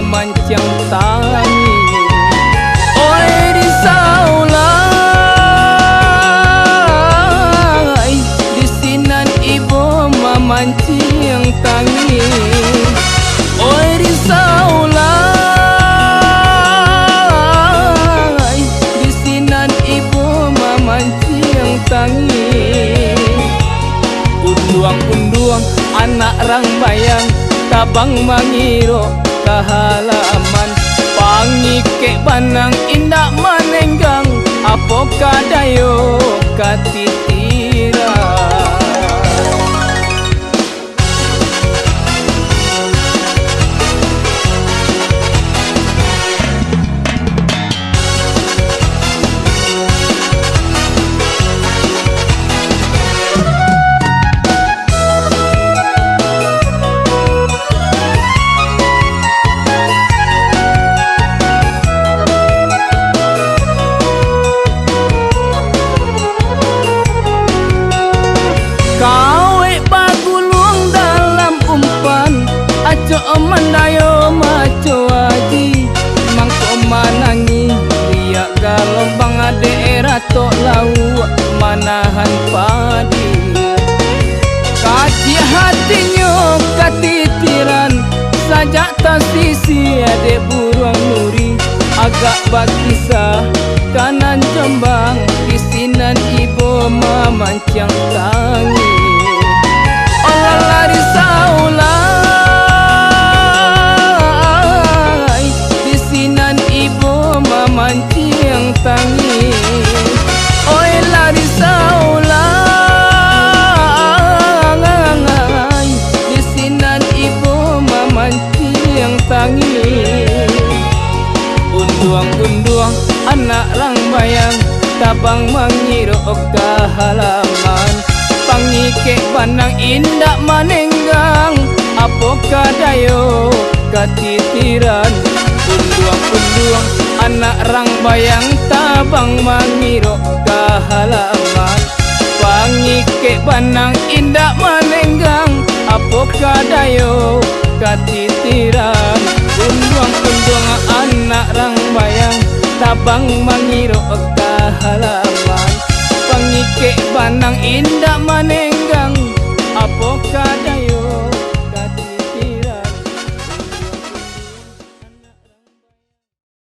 mamancang tangi. Oi disaulai disinan ibu mamancang tangi. Oi disaulai disinan ibu mamancang tangi. Unduang-unduang anak rang bayang tabang mangiro kahalaman. Pangike banang indak manenggang apo kadayo katitira. Kawe bagulung dalam umpan aco mandayo maco aji mangko manangi riak galombang daerah tok lau manahan padi. Kaci hatinya katitiran sajak tas sisi ade buruang nuri agak bakisah kanan Jombang disinan ibu mamancang tangi. Olah lari saulai disinan ibu mamancang tangi. Oi lari saulai disinan ibu mamancang tangi. Unduang-unduang anak rang bayang tabang mangiro kahalaman. Pangike banang indak manenggang apo kadayo katitiran. Unduang-unduang anak rang bayang tabang mangiro kahalaman. Pangike banang indak manenggang apo kadayo katitiran. Unduang-unduang anak rang bayang tabang mangiro